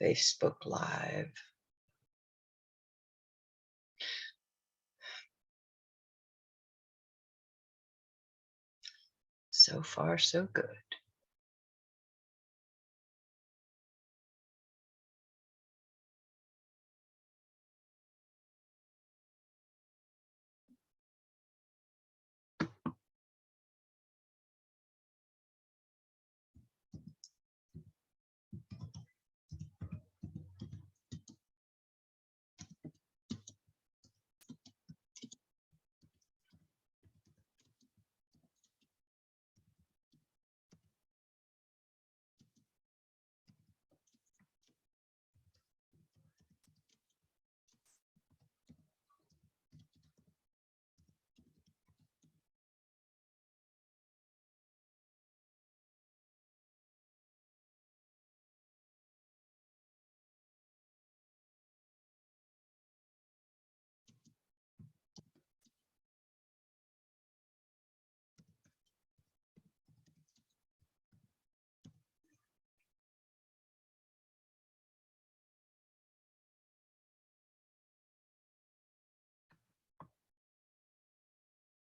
Facebook Live. So far, so good.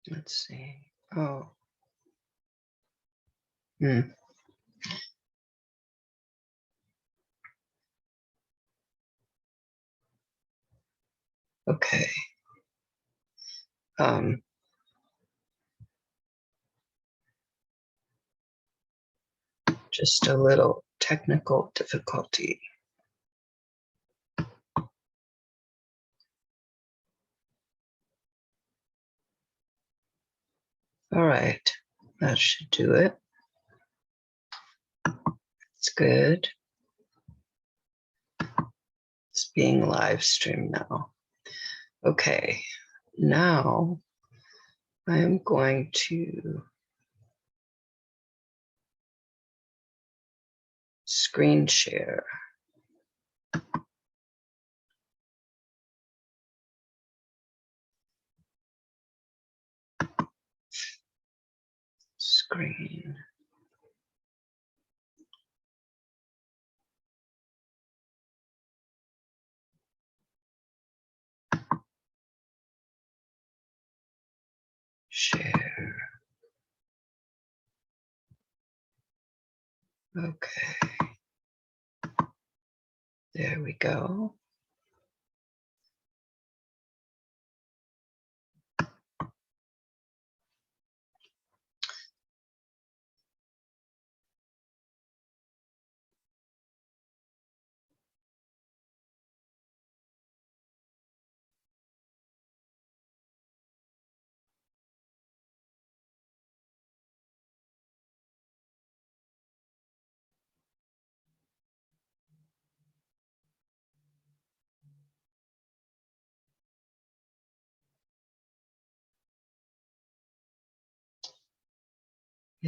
Let's see. Oh. Okay. Just a little technical difficulty. All right, that should do it. It's good. It's being live streamed now. Okay, now I am going to screen share. Screen. Share. Okay. There we go.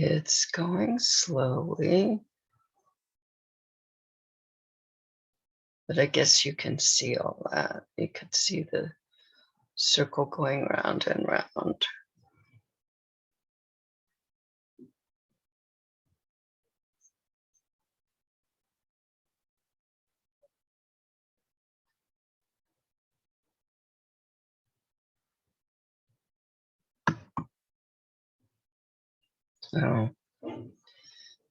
It's going slowly, but I guess you can see all that. You can see the circle going round and round. So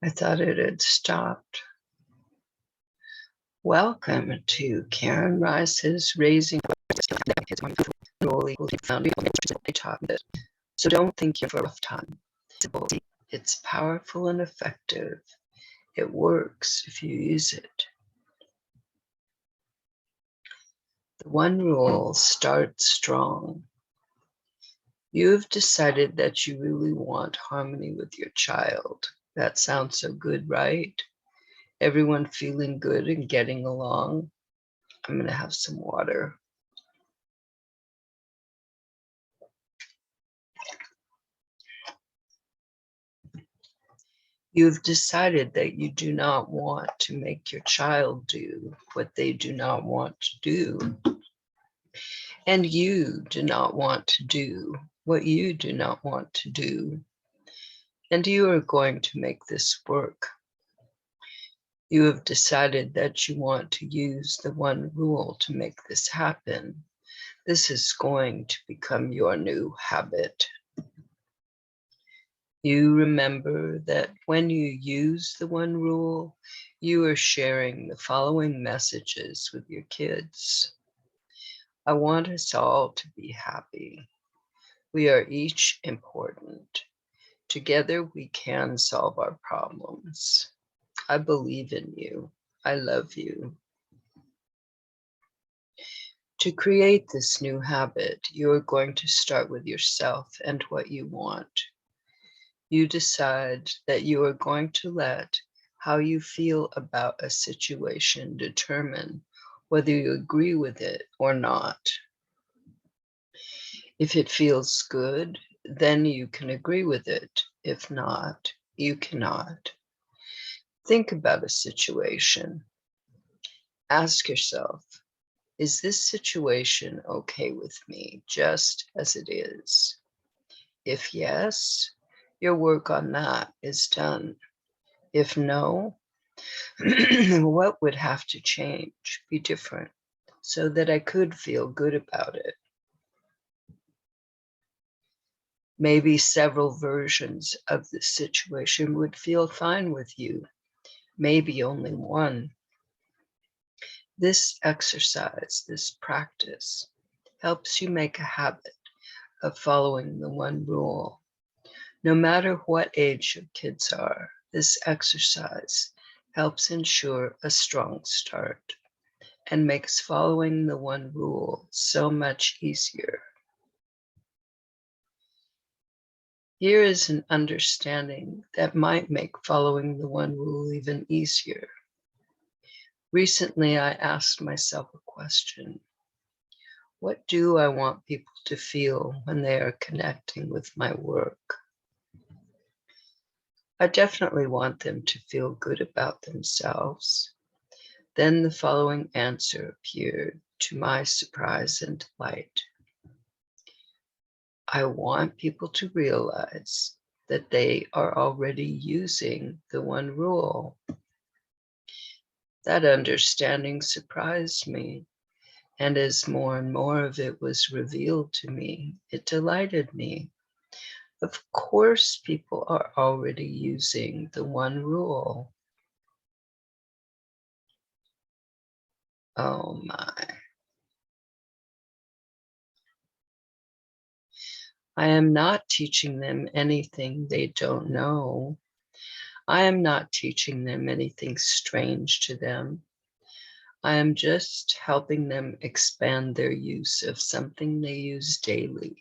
I thought it had stopped. Welcome to Karen Rice's Raising Role Equal Founding. So don't think you're for a rough time. It's powerful and effective. It works if you use it. The one rule: start strong. You have decided that you really want harmony with your child. That sounds so good, right? Everyone feeling good and getting along. I'm going to have some water. You've decided that you do not want to make your child do what they do not want to do. And you do not want to do what you do not want to do. And you are going to make this work. You have decided that you want to use the one rule to make this happen. This is going to become your new habit. You remember that when you use the one rule, you are sharing the following messages with your kids. I want us all to be happy. We are each important. Together we can solve our problems. I believe in you. I love you. To create this new habit, you are going to start with yourself and what you want. You decide that you are going to let how you feel about a situation determine whether you agree with it or not. If it feels good, then you can agree with it. If not, you cannot. Think about a situation. Ask yourself, is this situation okay with me just as it is? If yes, your work on that is done. If no, what would have to change, be different, so that I could feel good about it? Maybe several versions of the situation would feel fine with you, maybe only one. This exercise, this practice, helps you make a habit of following the one rule. No matter what age your kids are, this exercise helps ensure a strong start and makes following the one rule so much easier. Here is an understanding that might make following the one rule even easier. Recently, I asked myself a question. What do I want people to feel when they are connecting with my work? I definitely want them to feel good about themselves. Then the following answer appeared to my surprise and delight. I want people to realize that they are already using the one rule. That understanding surprised me, and as more and more of it was revealed to me, it delighted me. Of course, people are already using the one rule. Oh my. I am not teaching them anything they don't know. I am not teaching them anything strange to them. I am just helping them expand their use of something they use daily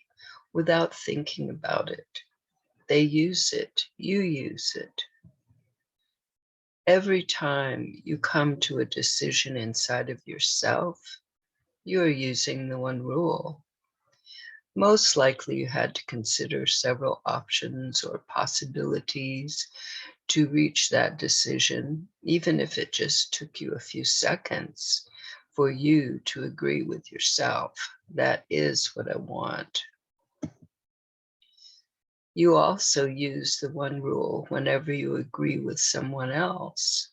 without thinking about it. They use it, you use it. Every time you come to a decision inside of yourself, you are using the one rule. Most likely you had to consider several options or possibilities to reach that decision, even if it just took you a few seconds for you to agree with yourself. That is what I want. You also use the one rule whenever you agree with someone else.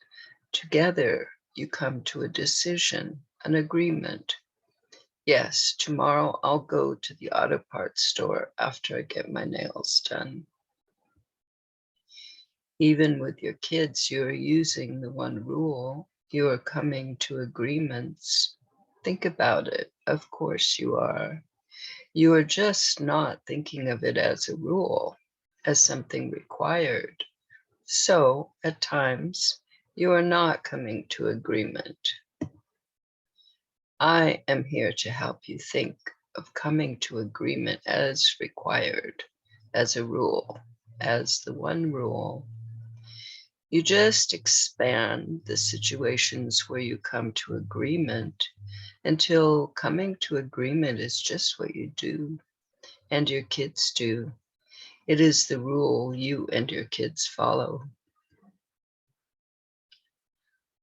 Together, you come to a decision, an agreement. Yes, tomorrow I'll go to the auto parts store after I get my nails done. Even with your kids, you are using the one rule. You are coming to agreements. Think about it. Of course you are. You are just not thinking of it as a rule, as something required. So, at times, you are not coming to agreement. I am here to help you think of coming to agreement as required, as a rule, as the one rule. You just expand the situations where you come to agreement until coming to agreement is just what you do and your kids do. It is the rule you and your kids follow.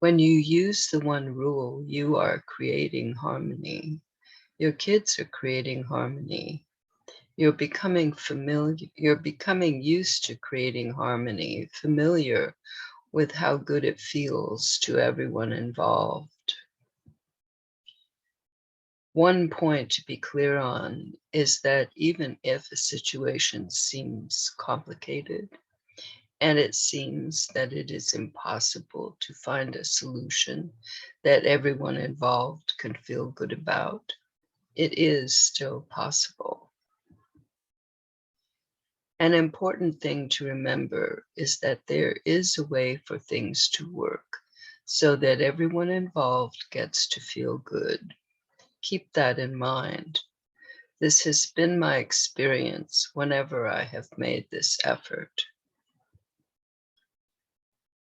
When you use the one rule, you are creating harmony. Your kids are creating harmony. You're becoming familiar, you're becoming used to creating harmony, familiar with how good it feels to everyone involved. One point to be clear on is that even if a situation seems complicated, and it seems that it is impossible to find a solution that everyone involved can feel good about, it is still possible. An important thing to remember is that there is a way for things to work so that everyone involved gets to feel good. Keep that in mind. This has been my experience whenever I have made this effort.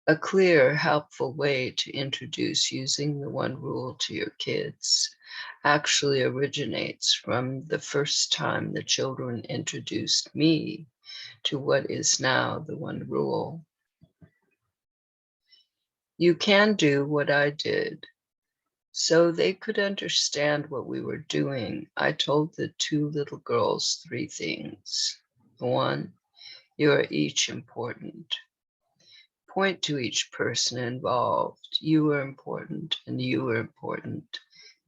A clear, helpful way to introduce using the one rule to your kids actually originates from the first time the children introduced me to what is now the one rule. You can do what I did. So they could understand what we were doing, I told the two little girls 3 things. 1, you are each important. Point to each person involved. You are important and you are important.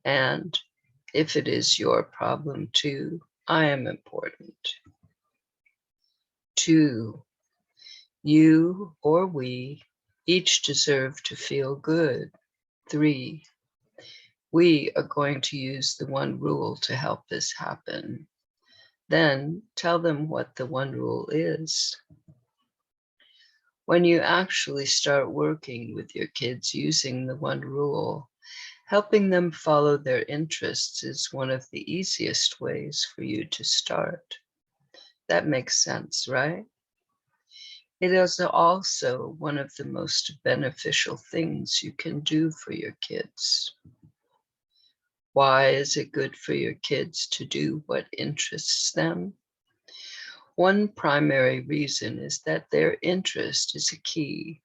And if it is your problem too, I am important. 2, you or we each deserve to feel good. 3, we are going to use the one rule to help this happen. Then tell them what the one rule is. When you actually start working with your kids using the one rule, helping them follow their interests is one of the easiest ways for you to start. That makes sense, right? It is also one of the most beneficial things you can do for your kids. Why is it good for your kids to do what interests them? One primary reason is that their interest is a key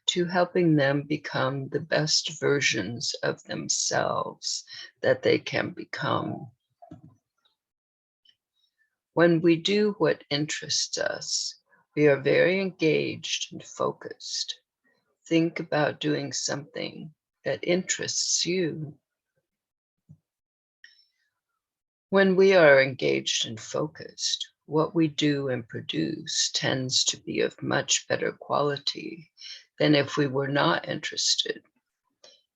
to helping them become the best versions of themselves that they can become. When we do what interests us, we are very engaged and focused. Think about doing something that interests you. When we are engaged and focused, what we do and produce tends to be of much better quality than if we were not interested.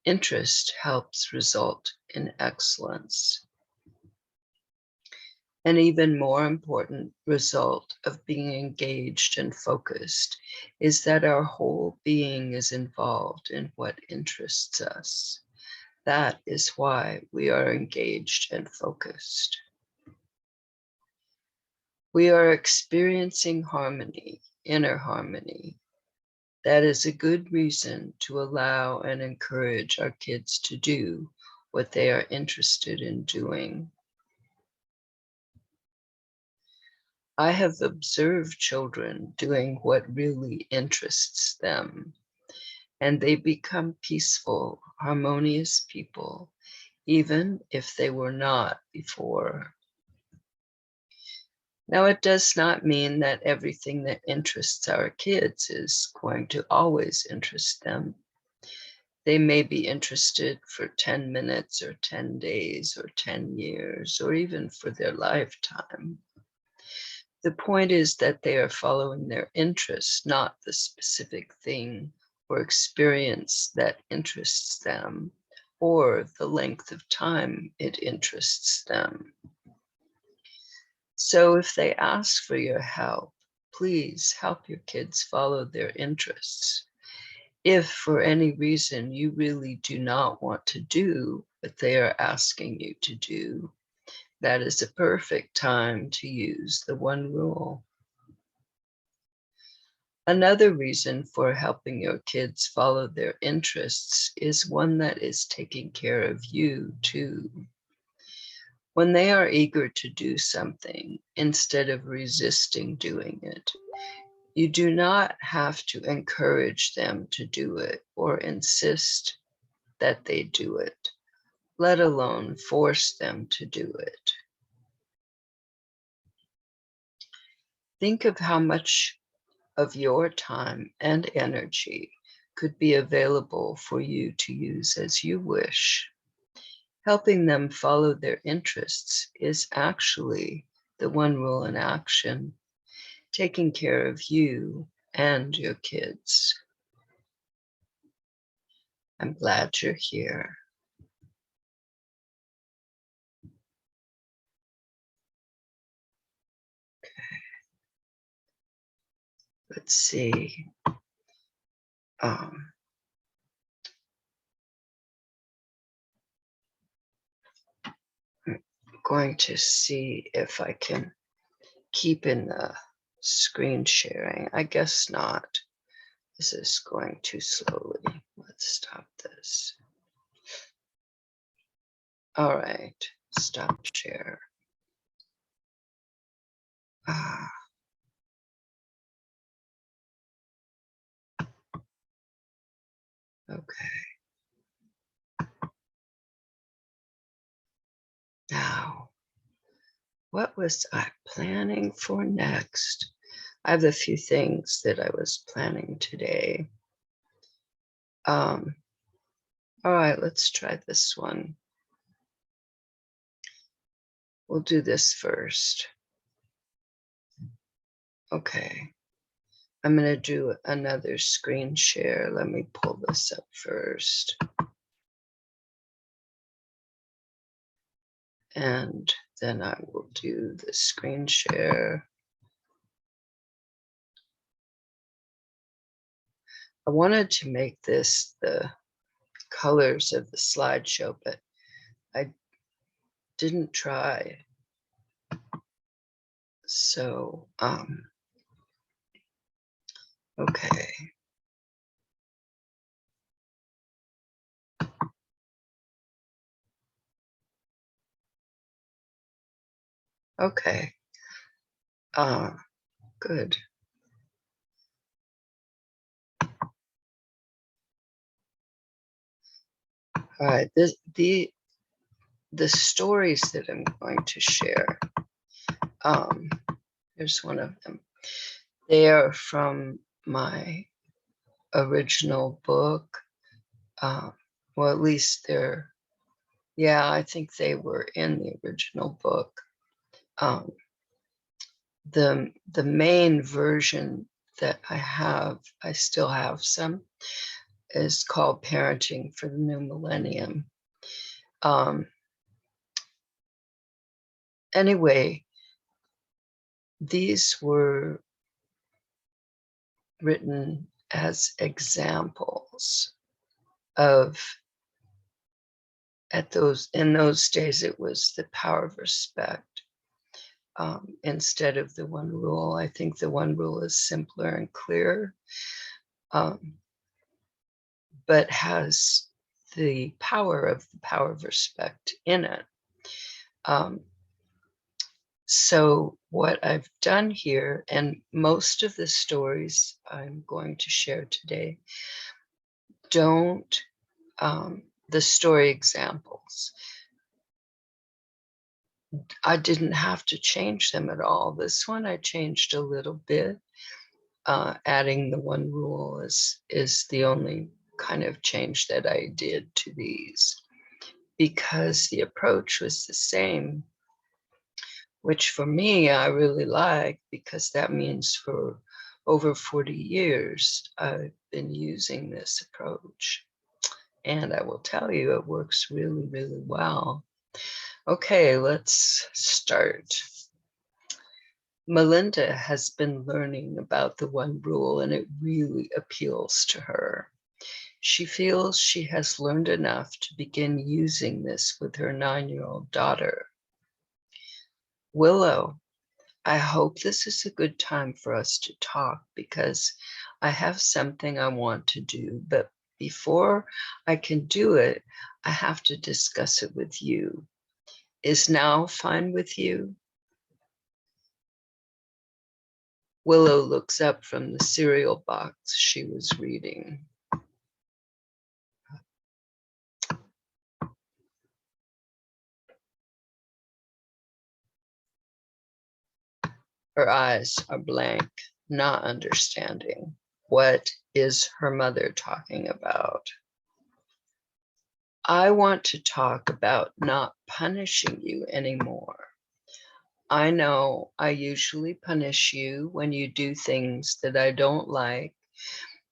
Interest helps result in excellence. An even more important result of being engaged and focused is that our whole being is involved in what interests us. That is why we are engaged and focused. We are experiencing harmony, inner harmony. That is a good reason to allow and encourage our kids to do what they are interested in doing. I have observed children doing what really interests them, and they become peaceful, harmonious people, even if they were not before. Now, it does not mean that everything that interests our kids is going to always interest them. They may be interested for 10 minutes or 10 days or 10 years or even for their lifetime. The point is that they are following their interests, not the specific thing or experience that interests them or the length of time it interests them. So if they ask for your help, please help your kids follow their interests. If for any reason you really do not want to do what they are asking you to do, that is a perfect time to use the one rule. Another reason for helping your kids follow their interests is one that is taking care of you too. When they are eager to do something, instead of resisting doing it, you do not have to encourage them to do it or insist that they do it, let alone force them to do it. Think of how much of your time and energy could be available for you to use as you wish. Helping them follow their interests is actually the one rule in action, taking care of you and your kids. I'm glad you're here. Let's see. I'm going to see if I can keep in the screen sharing. I guess not. This is going too slowly. Let's stop this. All right, stop share. Okay. Now, what was I planning for next? I have a few things that I was planning today. All right, let's try this one. We'll do this first. Okay. I'm going to do another screen share. Let me pull this up first. And then I will do the screen share. I wanted to make this the colors of the slideshow, but I didn't try. So, okay. Okay. Good. All right. The stories that I'm going to share. Here's one of them. They are from my original book. Well, at least they're, yeah, I think they were in the original book. The main version that I still have some, is called Parenting for the New Millennium. Anyway, these were written as examples of, in those days, it was the power of respect. Instead of the one rule. I think the one rule is simpler and clearer, but has the power of respect in it. So what I've done here, and most of the stories I'm going to share today don't, the story examples, I didn't have to change them at all. This one I changed a little bit. Adding the one rule is the only kind of change that I did to these, because the approach was the same, which for me I really like, because that means for over 40 years I've been using this approach, and I will tell you it works really, really well. Okay, let's start. Melinda has been learning about the one rule, and it really appeals to her. She feels she has learned enough to begin using this with her 9-year-old daughter. Willow, I hope this is a good time for us to talk, because I have something I want to do, but before I can do it, I have to discuss it with you. Is now fine with you? Willow looks up from the cereal box she was reading. Her eyes are blank, not understanding. What is her mother talking about? I want to talk about not punishing you anymore. I know I usually punish you when you do things that I don't like,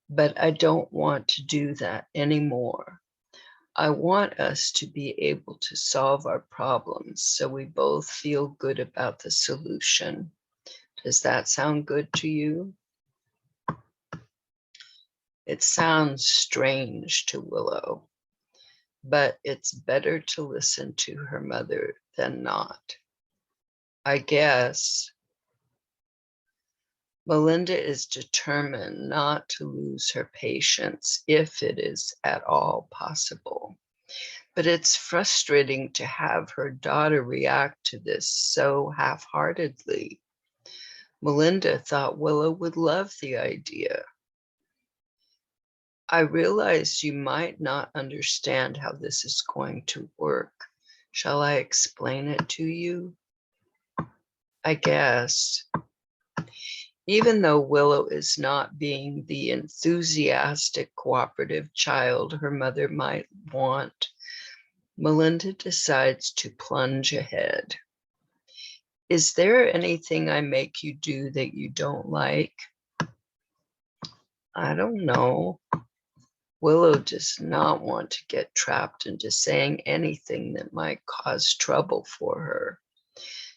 but I don't want to do that anymore. I want us to be able to solve our problems so we both feel good about the solution. Does that sound good to you? It sounds strange to Willow, but it's better to listen to her mother than not. I guess Melinda is determined not to lose her patience if it is at all possible. But it's frustrating to have her daughter react to this so half-heartedly. Melinda thought Willow would love the idea. I realize you might not understand how this is going to work. Shall I explain it to you? I guess. Even though Willow is not being the enthusiastic, cooperative child her mother might want, Melinda decides to plunge ahead. Is there anything I make you do that you don't like? I don't know. Willow does not want to get trapped into saying anything that might cause trouble for her.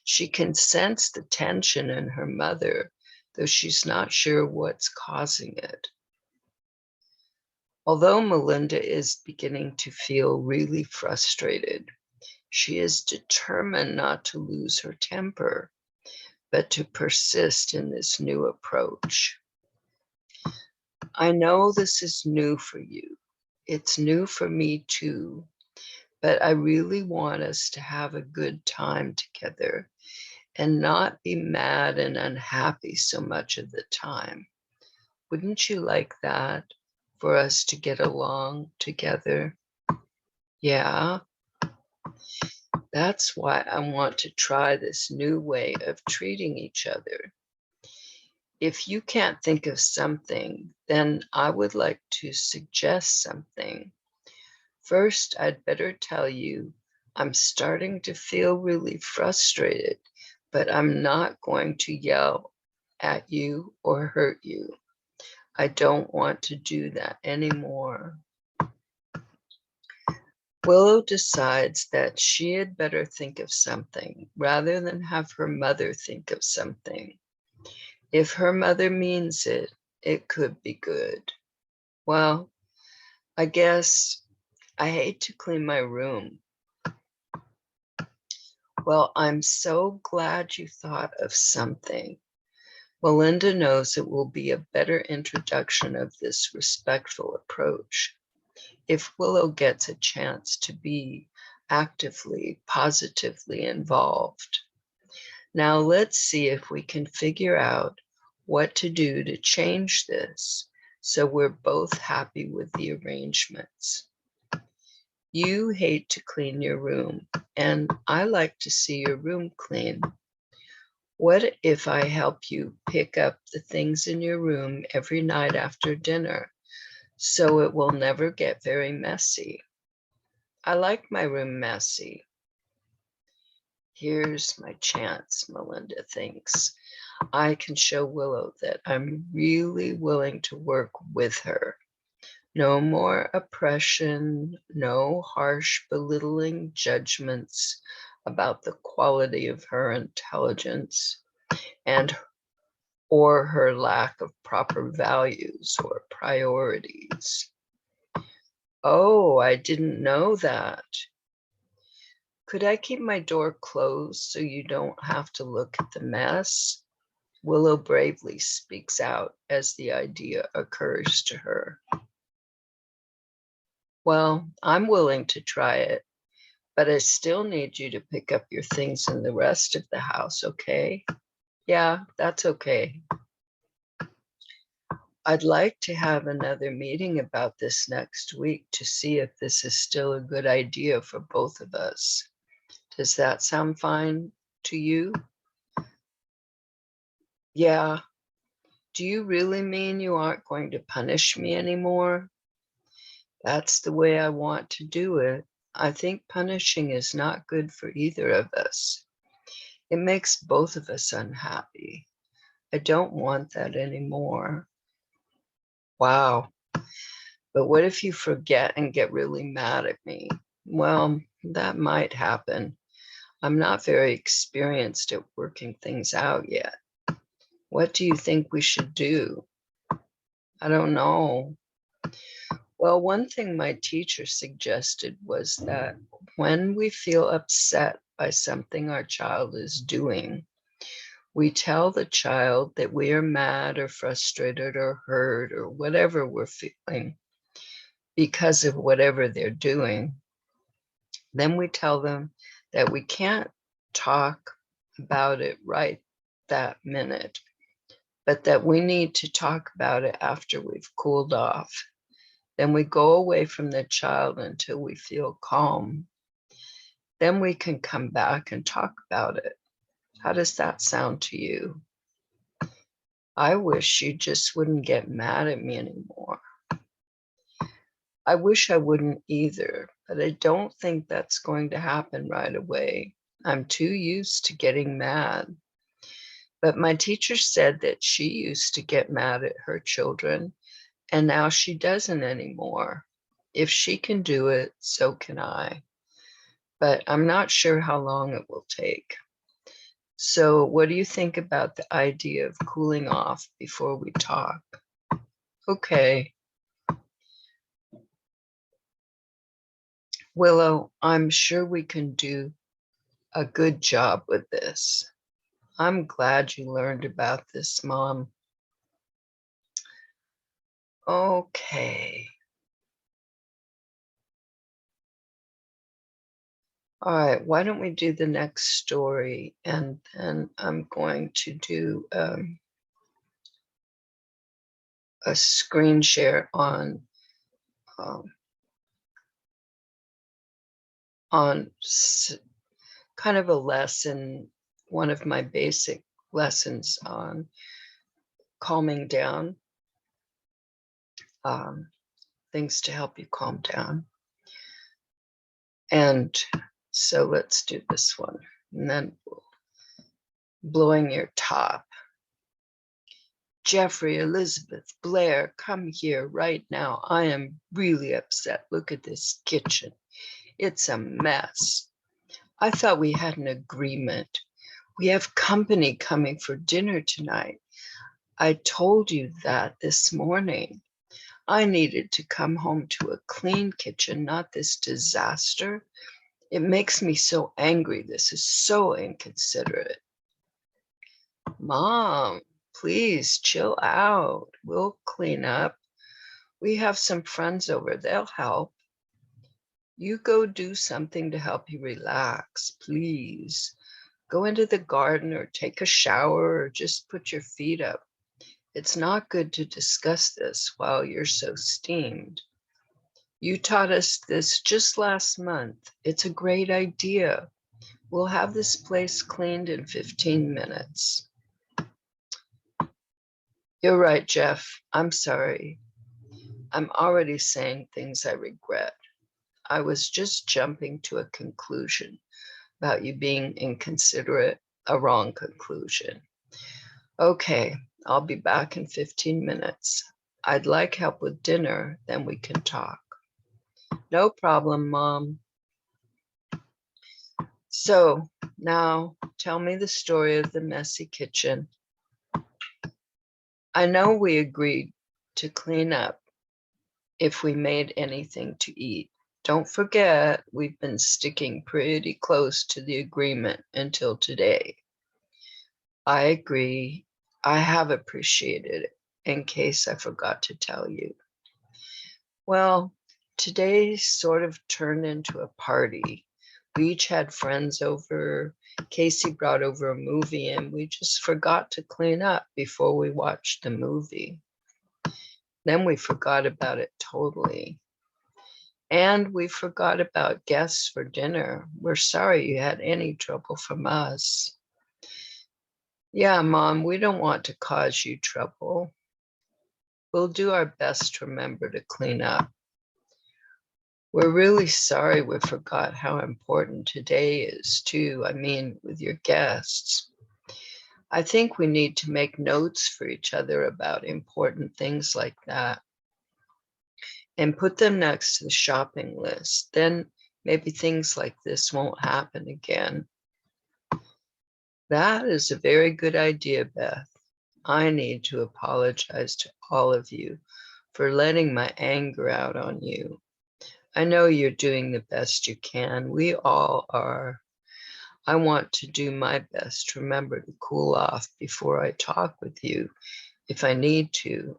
She can sense the tension in her mother, though she's not sure what's causing it. Although Melinda is beginning to feel really frustrated, she is determined not to lose her temper, but to persist in this new approach. I know this is new for you. It's new for me too, but I really want us to have a good time together and not be mad and unhappy so much of the time. Wouldn't you like that, for us to get along together? Yeah, that's why I want to try this new way of treating each other. If you can't think of something, then I would like to suggest something. First, I'd better tell you I'm starting to feel really frustrated, but I'm not going to yell at you or hurt you. I don't want to do that anymore. Willow decides that she had better think of something rather than have her mother think of something. If her mother means it, it could be good. Well, I guess I hate to clean my room. Well, I'm so glad you thought of something. Melinda knows it will be a better introduction of this respectful approach if Willow gets a chance to be actively, positively involved. Now let's see if we can figure out what to do to change this so we're both happy with the arrangements. You hate to clean your room, and I like to see your room clean. What if I help you pick up the things in your room every night after dinner so it will never get very messy? I like my room messy. Here's my chance, Melinda thinks. I can show Willow that I'm really willing to work with her. No more oppression, no harsh belittling judgments about the quality of her intelligence and or her lack of proper values or priorities. Oh, I didn't know that. Could I keep my door closed so you don't have to look at the mess? Willow bravely speaks out as the idea occurs to her. Well, I'm willing to try it, but I still need you to pick up your things in the rest of the house, okay? Yeah, that's okay. I'd like to have another meeting about this next week to see if this is still a good idea for both of us. Does that sound fine to you? Yeah, Do you really mean you aren't going to punish me anymore? That's the way I want to do it. I think punishing is not good for either of us. It makes both of us unhappy. I don't want that anymore. Wow. But what if you forget and get really mad at me? Well, that might happen. I'm not very experienced at working things out yet. What do you think we should do? I don't know. Well, one thing my teacher suggested was that when we feel upset by something our child is doing, we tell the child that we are mad or frustrated or hurt or whatever we're feeling because of whatever they're doing. Then we tell them that we can't talk about it right that minute, but that we need to talk about it after we've cooled off. Then we go away from the child until we feel calm. Then we can come back and talk about it. How does that sound to you? I wish you just wouldn't get mad at me anymore. I wish I wouldn't either, but I don't think that's going to happen right away. I'm too used to getting mad. But my teacher said that she used to get mad at her children, and now she doesn't anymore. If she can do it, so can I. But I'm not sure how long it will take. So what do you think about the idea of cooling off before we talk? Okay. Willow, I'm sure we can do a good job with this. I'm glad you learned about this, Mom. Okay. All right, why don't we do the next story, and then I'm going to do a screen share on um, kind of a lesson, one of my basic lessons on calming down, things to help you calm down. And so let's do this one, and then blowing your top. Jeffrey, Elizabeth, Blair, come here right now. I am really upset. Look at this kitchen. It's a mess. I thought we had an agreement. We have company coming for dinner tonight. I told you that this morning. I needed to come home to a clean kitchen, not this disaster. It makes me so angry. This is so inconsiderate. Mom, please chill out. We'll clean up. We have some friends over. They'll help. You go do something to help you relax, please. Go into the garden or take a shower or just put your feet up. It's not good to discuss this while you're so steamed. You taught us this just last month. It's a great idea. We'll have this place cleaned in 15 minutes. You're right, Jeff. I'm sorry. I'm already saying things I regret. I was just jumping to a conclusion about you being inconsiderate, a wrong conclusion. Okay, I'll be back in 15 minutes. I'd like help with dinner, then we can talk. No problem, Mom. So now tell me the story of the messy kitchen. I know we agreed to clean up if we made anything to eat. Don't forget, we've been sticking pretty close to the agreement until today. I agree. I have appreciated it, in case I forgot to tell you. Well, today sort of turned into a party. We each had friends over. Casey brought over a movie, and we just forgot to clean up before we watched the movie. Then we forgot about it totally. And we forgot about guests for dinner. We're sorry you had any trouble from us. Yeah, Mom, we don't want to cause you trouble. We'll do our best to remember to clean up. We're really sorry we forgot how important today is, too. I mean, with your guests. I think we need to make notes for each other about important things like that and put them next to the shopping list. Then maybe things like this won't happen again. That is a very good idea, Beth. I need to apologize to all of you for letting my anger out on you. I know you're doing the best you can. We all are. I want to do my best to remember to cool off before I talk with you if I need to.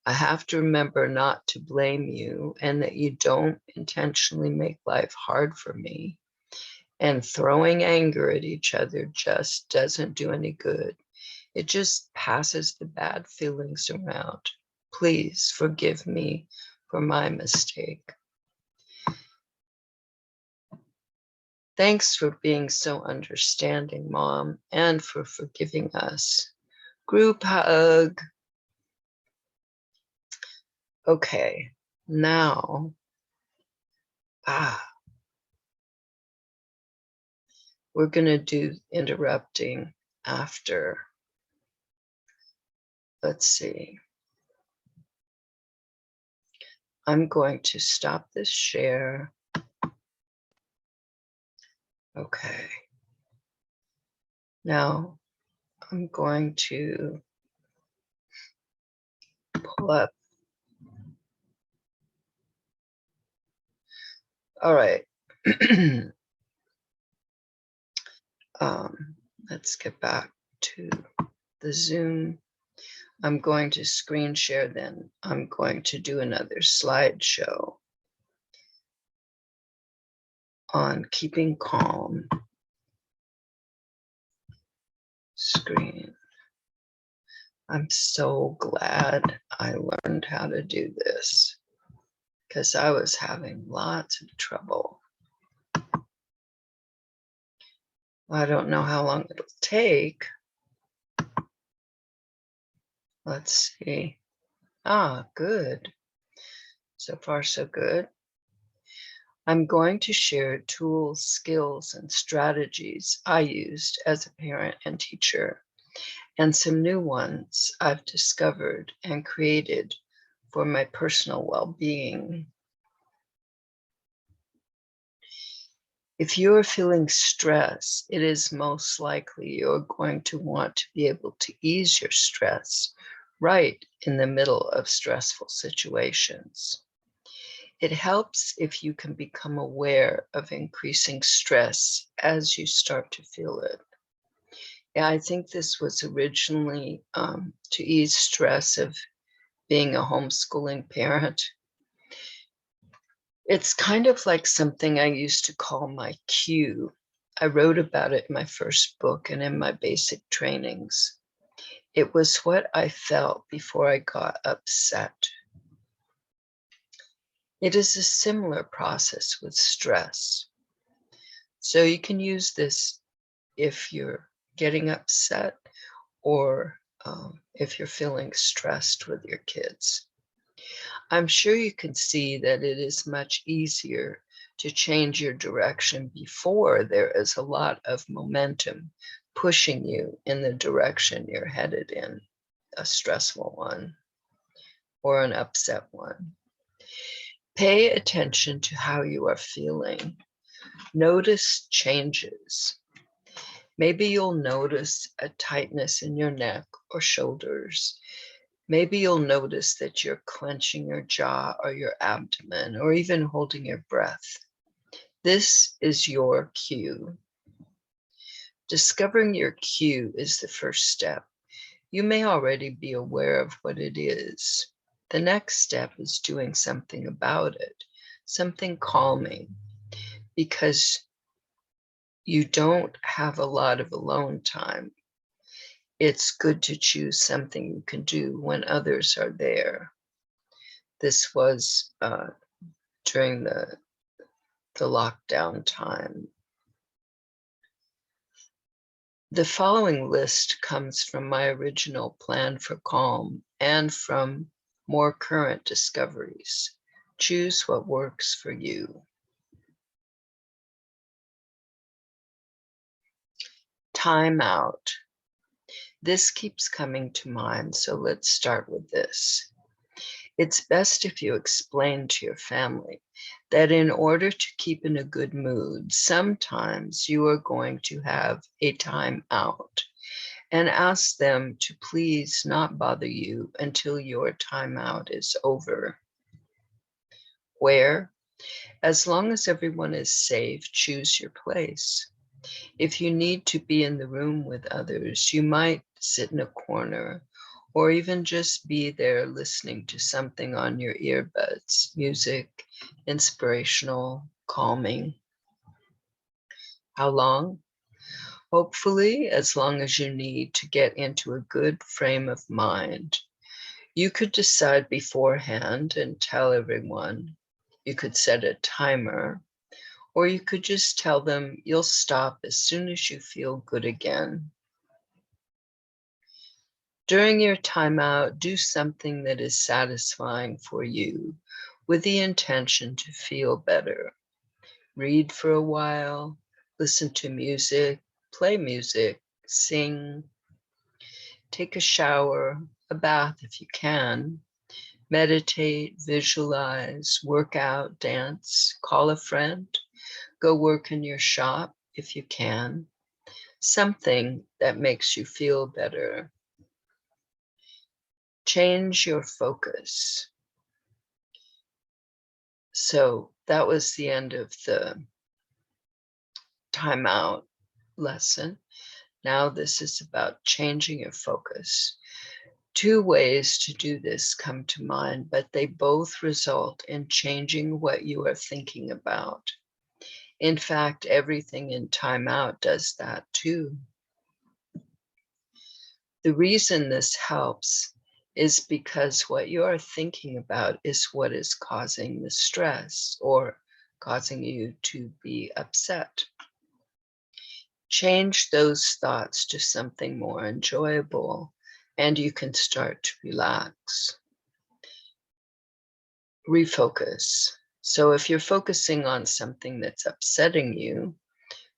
I have to remember not to blame you and that you don't intentionally make life hard for me. And throwing anger at each other just doesn't do any good. It just passes the bad feelings around. Please forgive me for my mistake. Thanks for being so understanding, Mom, and for forgiving us. Group hug. Okay, now, we're going to do interrupting after. Let's see. I'm going to stop this share. Okay. Now I'm going to pull up. All right. Let's get back to the Zoom. I'm going to screen share then. I'm going to do another slideshow on keeping calm. Screen. I'm so glad I learned how to do this because I was having lots of trouble. I don't know how long it'll take. Let's see. Good. So far, so good. I'm going to share tools, skills, and strategies I used as a parent and teacher, and some new ones I've discovered and created for my personal well-being. If you're feeling stress, it is most likely you're going to want to be able to ease your stress right in the middle of stressful situations. It helps if you can become aware of increasing stress as you start to feel it. Yeah, I think this was originally to ease stress of being a homeschooling parent. It's kind of like something I used to call my cue. I wrote about it in my first book and in my basic trainings. It was what I felt before I got upset. It is a similar process with stress. So you can use this if you're getting upset or if you're feeling stressed with your kids. I'm sure you can see that it is much easier to change your direction before there is a lot of momentum pushing you in the direction you're headed in, a stressful one or an upset one. Pay attention to how you are feeling. Notice changes. Maybe you'll notice a tightness in your neck or shoulders. Maybe you'll notice that you're clenching your jaw or your abdomen or even holding your breath. This is your cue. Discovering your cue is the first step. You may already be aware of what it is. The next step is doing something about it, something calming, because you don't have a lot of alone time. It's good to choose something you can do when others are there. This was during the lockdown time. The following list comes from my original plan for calm and from more current discoveries. Choose what works for you. Time out. This keeps coming to mind, so let's start with this. It's best if you explain to your family that in order to keep in a good mood, sometimes you are going to have a time out, and ask them to please not bother you until your time out is over. Where? As long as everyone is safe, choose your place. If you need to be in the room with others, you might sit in a corner or even just be there listening to something on your earbuds, music, inspirational, calming. How long? Hopefully, as long as you need to get into a good frame of mind. You could decide beforehand and tell everyone. You could set a timer, or you could just tell them you'll stop as soon as you feel good again. During your timeout, do something that is satisfying for you with the intention to feel better. Read for a while, listen to music, play music, sing, take a shower, a bath if you can, meditate, visualize, work out, dance, call a friend, go work in your shop if you can, something that makes you feel better. Change your focus. So that was the end of the timeout lesson. Now this is about changing your focus. Two ways to do this come to mind, but they both result in changing what you are thinking about. In fact, everything in timeout does that too. The reason this helps is because what you are thinking about is what is causing the stress or causing you to be upset. Change those thoughts to something more enjoyable, and you can start to relax. Refocus. So if you're focusing on something that's upsetting you,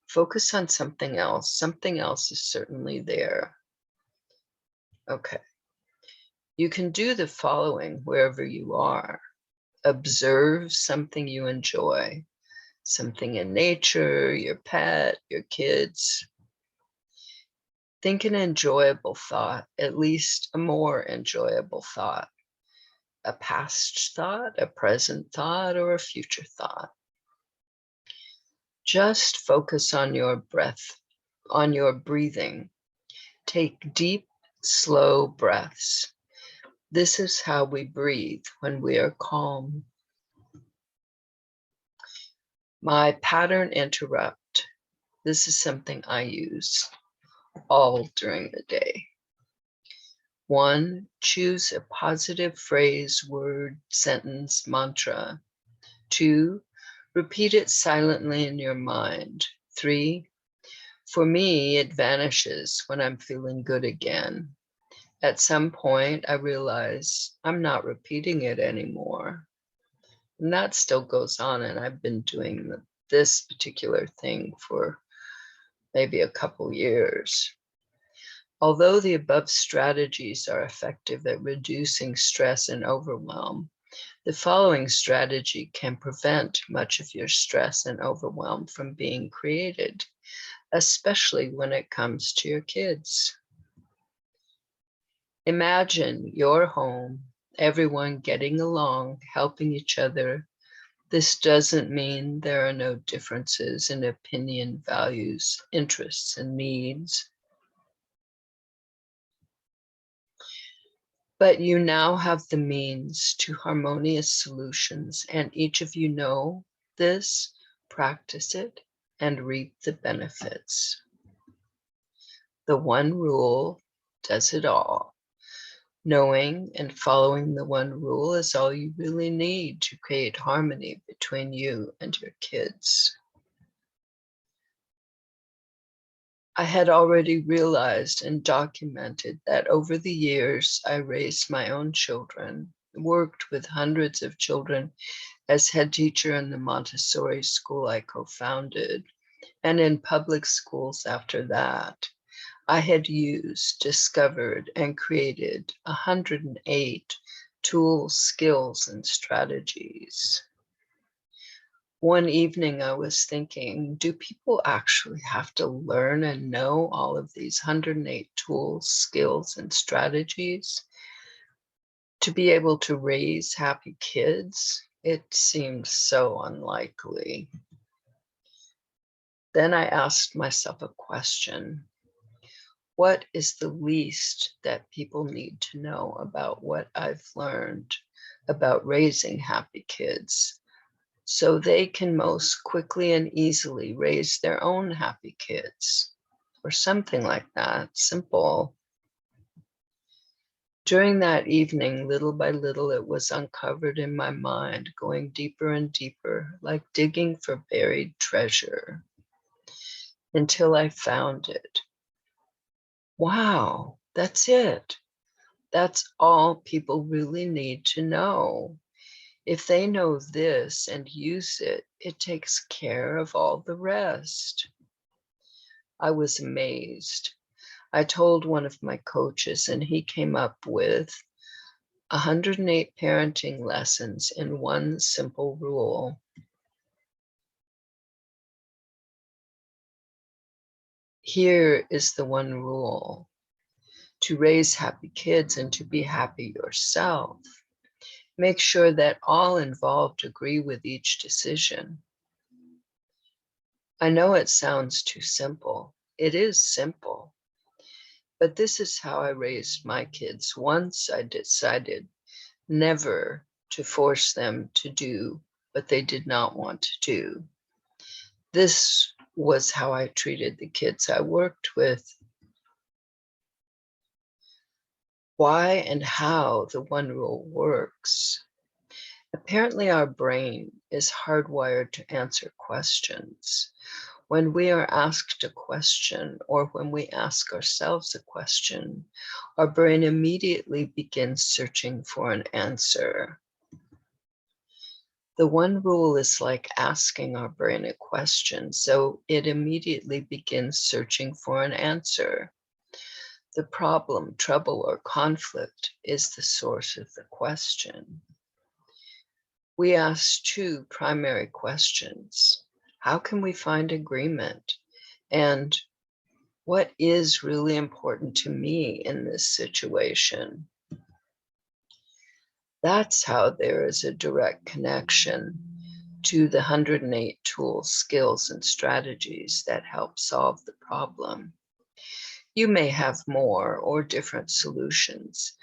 focus on something else. Something else is certainly there. Okay. You can do the following wherever you are. Observe something you enjoy, something in nature, your pet, your kids. Think an enjoyable thought, at least a more enjoyable thought, a past thought, a present thought, or a future thought. Just focus on your breath, on your breathing. Take deep, slow breaths. This is how we breathe when we are calm. My pattern interrupt. This is something I use all during the day. 1, choose a positive phrase, word, sentence, mantra. 2, repeat it silently in your mind. 3, for me, it vanishes when I'm feeling good again. At some point, I realize I'm not repeating it anymore. And that still goes on, and I've been doing this particular thing for maybe a couple years. Although the above strategies are effective at reducing stress and overwhelm, the following strategy can prevent much of your stress and overwhelm from being created, especially when it comes to your kids. Imagine your home, everyone getting along, helping each other. This doesn't mean there are no differences in opinion, values, interests, and needs. But you now have the means to harmonious solutions, and each of you know this, practice it, and reap the benefits. The one rule does it all. Knowing and following the one rule is all you really need to create harmony between you and your kids. I had already realized and documented that over the years, I raised my own children, worked with hundreds of children as head teacher in the Montessori school I co-founded, and in public schools after that. I had used, discovered, and created 108 tools, skills, and strategies. One evening I was thinking, do people actually have to learn and know all of these 108 tools, skills, and strategies to be able to raise happy kids? It seems so unlikely. Then I asked myself a question. What is the least that people need to know about what I've learned about raising happy kids, so they can most quickly and easily raise their own happy kids, or something like that, simple. During that evening, little by little, it was uncovered in my mind, going deeper and deeper, like digging for buried treasure, until I found it. Wow, that's it. That's all people really need to know. If they know this and use it, it takes care of all the rest. I was amazed. I told one of my coaches, and he came up with 108 parenting lessons in one simple rule. Here is the one rule: to raise happy kids and to be happy yourself. Make sure that all involved agree with each decision. I know it sounds too simple. It is simple. But this is how I raised my kids once I decided never to force them to do what they did not want to do. This was how I treated the kids I worked with. Why and how the one rule works. Apparently, our brain is hardwired to answer questions. When we are asked a question, or when we ask ourselves a question, our brain immediately begins searching for an answer. The one rule is like asking our brain a question, so it immediately begins searching for an answer. The problem, trouble, or conflict is the source of the question. We ask two primary questions. How can we find agreement? And what is really important to me in this situation? That's how there is a direct connection to the 108 tools, skills, and strategies that help solve the problem. You may have more or different solutions,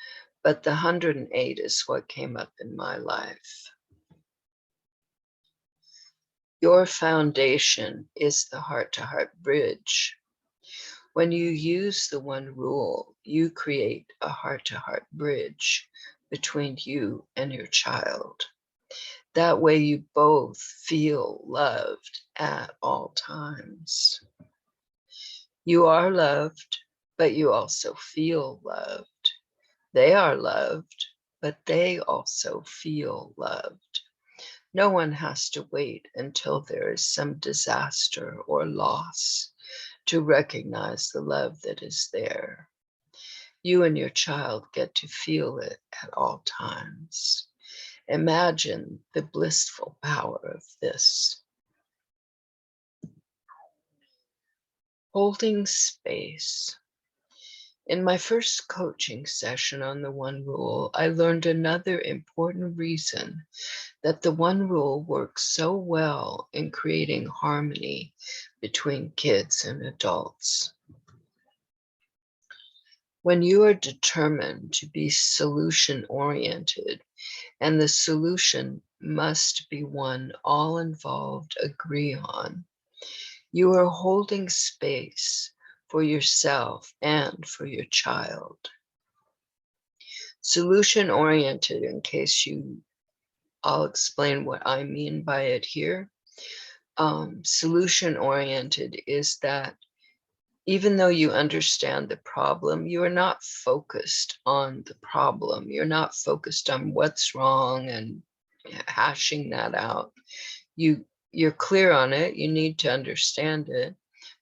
but the 108 is what came up in my life. Your foundation is the heart-to-heart bridge. When you use the one rule, you create a heart-to-heart bridge between you and your child. That way you both feel loved at all times. You are loved, but you also feel loved. They are loved, but they also feel loved. No one has to wait until there is some disaster or loss to recognize the love that is there. You and your child get to feel it at all times. Imagine the blissful power of this. Holding space. In my first coaching session on the one rule, I learned another important reason that the one rule works so well in creating harmony between kids and adults. When you are determined to be solution-oriented, and the solution must be one all involved agree on, you are holding space for yourself and for your child. Solution-oriented, I'll explain what I mean by it here. Solution-oriented is that even though you understand the problem, you are not focused on the problem. You're not focused on what's wrong and hashing that out. You're clear on it. You need to understand it.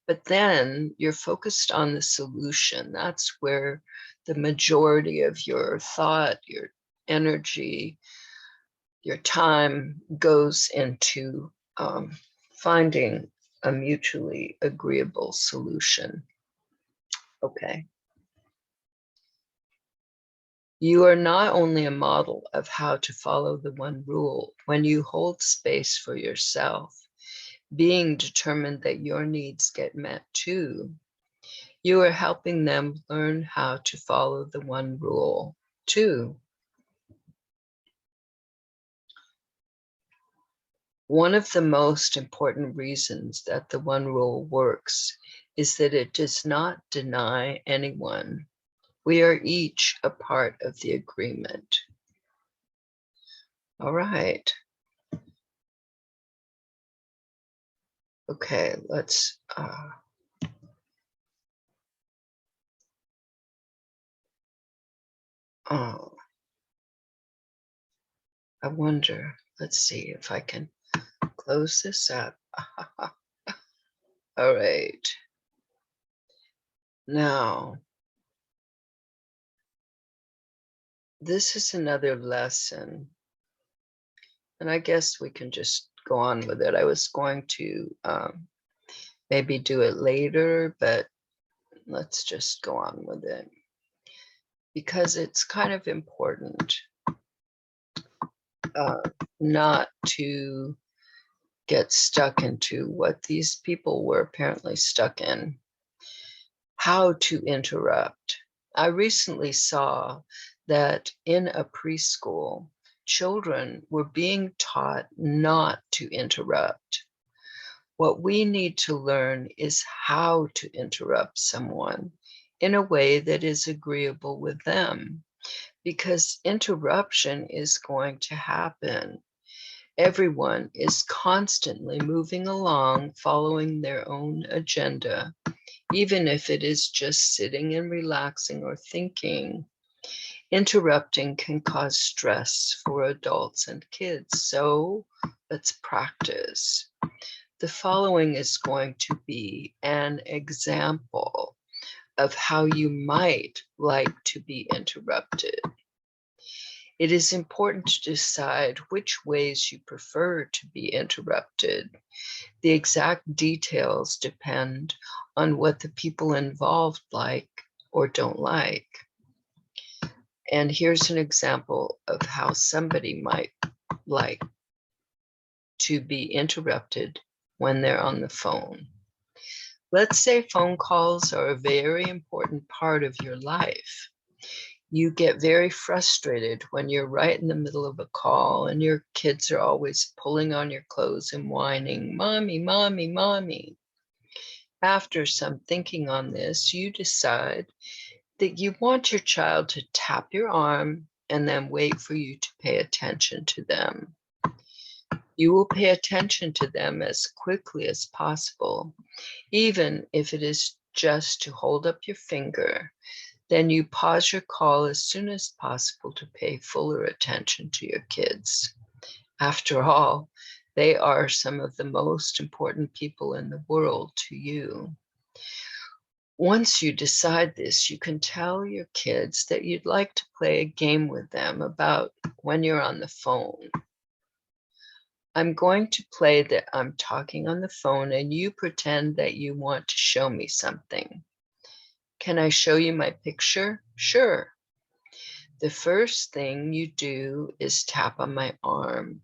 But then you're focused on the solution. That's where the majority of your thought, your energy, your time goes into finding a mutually agreeable solution. Okay. You are not only a model of how to follow the one rule when you hold space for yourself, being determined that your needs get met too, you are helping them learn how to follow the one rule too. One of the most important reasons that the one rule works is that it does not deny anyone. We are each a part of the agreement. All right. Okay, let's oh, I wonder, let's see if I can close this up. All right. Now, this is another lesson, and I guess we can just go on with it. I was going to maybe do it later, but let's just go on with it because it's kind of important not to get stuck into what these people were apparently stuck in. How to interrupt. I recently saw that in a preschool, children were being taught not to interrupt. What we need to learn is how to interrupt someone in a way that is agreeable with them, because interruption is going to happen. Everyone is constantly moving along, following their own agenda, even if it is just sitting and relaxing or thinking. Interrupting can cause stress for adults and kids, so let's practice. The following is going to be an example of how you might like to be interrupted. It is important to decide which ways you prefer to be interrupted. The exact details depend on what the people involved like or don't like. And here's an example of how somebody might like to be interrupted when they're on the phone. Let's say phone calls are a very important part of your life. You get very frustrated when you're right in the middle of a call and your kids are always pulling on your clothes and whining, "Mommy, mommy, mommy." After some thinking on this, you decide that you want your child to tap your arm and then wait for you to pay attention to them. You will pay attention to them as quickly as possible, even if it is just to hold up your finger. Then you pause your call as soon as possible to pay fuller attention to your kids. After all, they are some of the most important people in the world to you. Once you decide this, you can tell your kids that you'd like to play a game with them about when you're on the phone. I'm going to play that I'm talking on the phone and you pretend that you want to show me something. Can I show you my picture? Sure. The first thing you do is tap on my arm.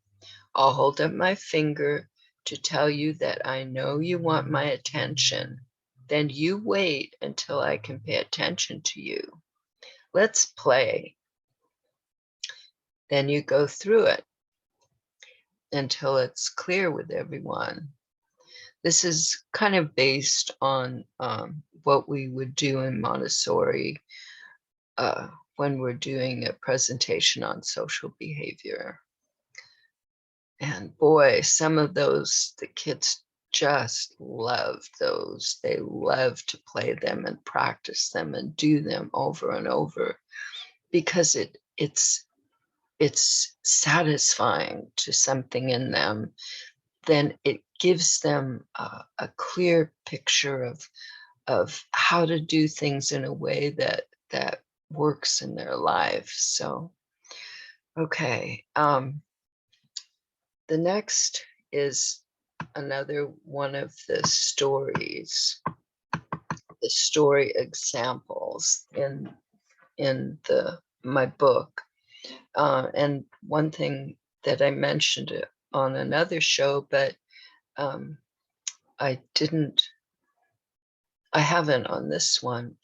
I'll hold up my finger to tell you that I know you want my attention. Then you wait until I can pay attention to you. Let's play. Then you go through it until it's clear with everyone. This is kind of based on what we would do in Montessori when we're doing a presentation on social behavior. And boy, some of those, the kids just love those. They love to play them and practice them and do them over and over because it's satisfying to something in them. Then it gives them a clear picture of how to do things in a way that works in their life. So, okay. The next is another one of the stories, the story examples in my book. And one thing that I mentioned it on another show, but um, I didn't, I haven't on this one,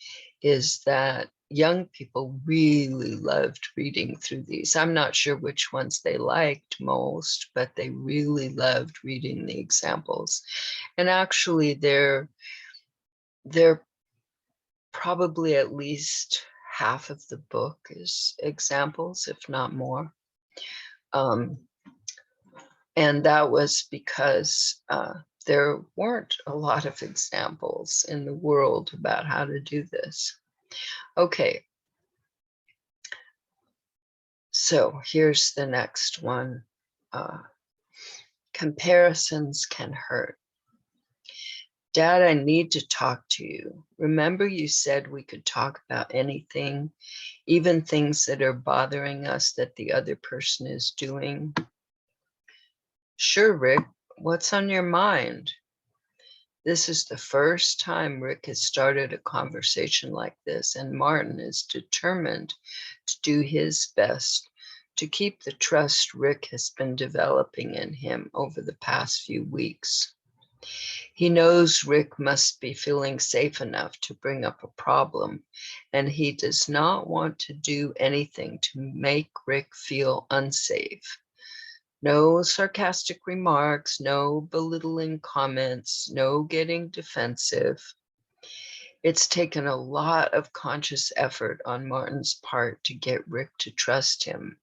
is that young people really loved reading through these. I'm not sure which ones they liked most, but they really loved reading the examples. And actually, they're probably at least half of the book is examples, if not more. And that was because there weren't a lot of examples in the world about how to do this. Okay. So here's the next one. Comparisons can hurt. Dad, I need to talk to you. Remember you said we could talk about anything, even things that are bothering us that the other person is doing? Sure, Rick. What's on your mind? This is the first time Rick has started a conversation like this, and Martin is determined to do his best to keep the trust Rick has been developing in him over the past few weeks. He knows Rick must be feeling safe enough to bring up a problem, and he does not want to do anything to make Rick feel unsafe. No sarcastic remarks, no belittling comments, no getting defensive. It's taken a lot of conscious effort on Martin's part to get Rick to trust him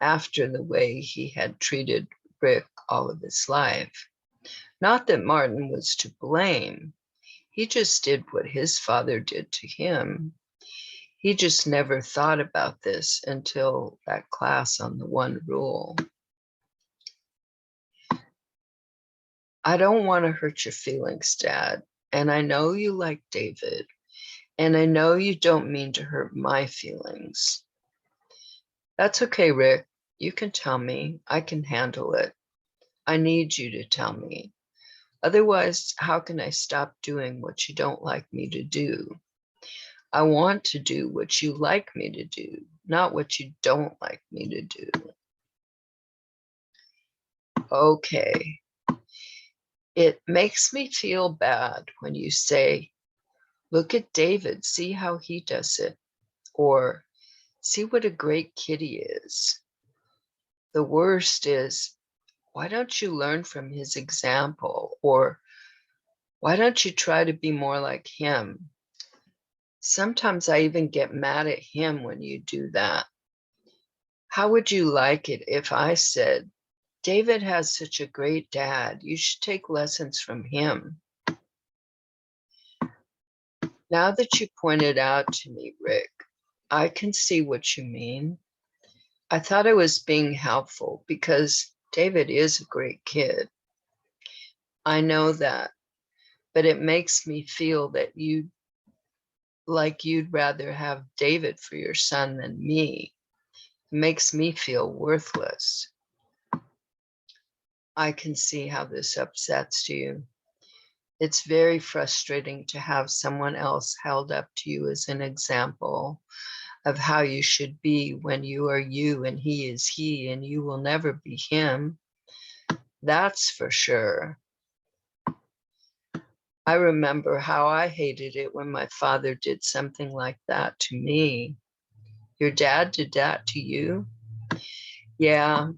after the way he had treated Rick all of his life. Not that Martin was to blame. He just did what his father did to him. He just never thought about this until that class on the one rule. I don't want to hurt your feelings, Dad. And I know you like David. And I know you don't mean to hurt my feelings. That's okay, Rick. You can tell me. I can handle it. I need you to tell me. Otherwise, how can I stop doing what you don't like me to do? I want to do what you like me to do, not what you don't like me to do. Okay. It makes me feel bad when you say, look at David, see how he does it. Or, see what a great kid he is. The worst is, why don't you learn from his example? Or, why don't you try to be more like him? Sometimes I even get mad at him when you do that. How would you like it if I said, David has such a great dad. You should take lessons from him. Now that you pointed out to me, Rick, I can see what you mean. I thought I was being helpful because David is a great kid. I know that, but it makes me feel that you'd rather have David for your son than me. It makes me feel worthless. I can see how this upsets you. It's very frustrating to have someone else held up to you as an example of how you should be when you are you and he is he and you will never be him. That's for sure. I remember how I hated it when my father did something like that to me. Your dad did that to you? Yeah,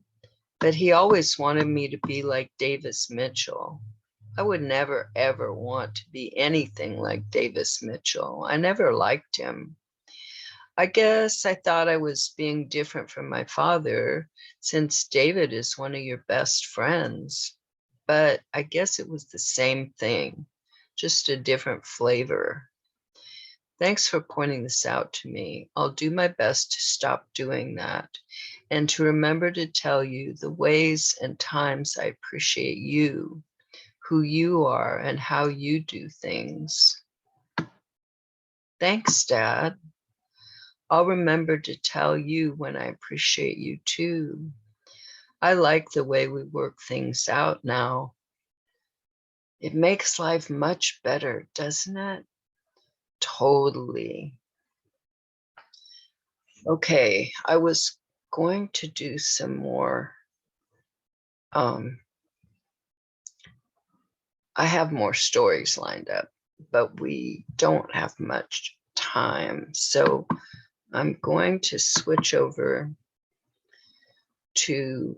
but he always wanted me to be like Davis Mitchell. I would never, ever want to be anything like Davis Mitchell. I never liked him. I guess I thought I was being different from my father since David is one of your best friends. but I guess it was the same thing, just a different flavor. Thanks for pointing this out to me. I'll do my best to stop doing that and to remember to tell you the ways and times I appreciate you, who you are, and how you do things. Thanks, Dad. I'll remember to tell you when I appreciate you too. I like the way we work things out now. It makes life much better, doesn't it? Totally. Okay, I was going to do some more. I have more stories lined up, but we don't have much time. So I'm going to switch over to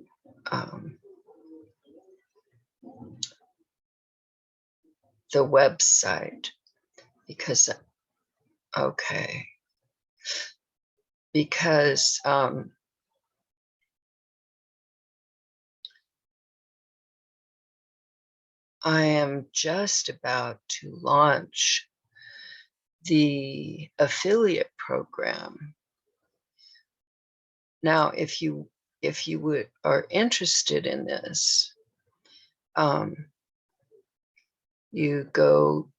the website because, okay, because I am just about to launch the affiliate program. Now, if you are interested in this, you go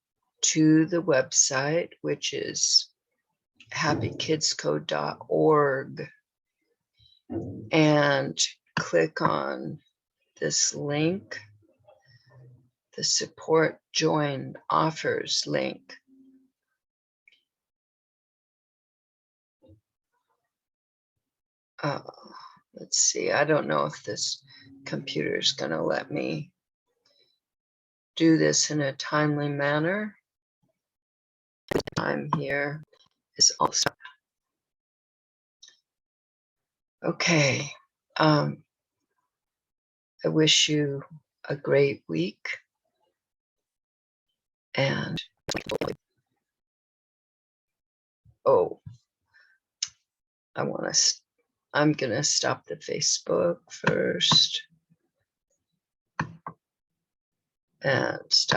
to the website, which is happykidsco.org, and click on this link, the support join offers link. Let's see, I don't know if this computer is going to let me do this in a timely manner. Time here is also okay. I wish you a great week, and I'm gonna stop the Facebook first and stop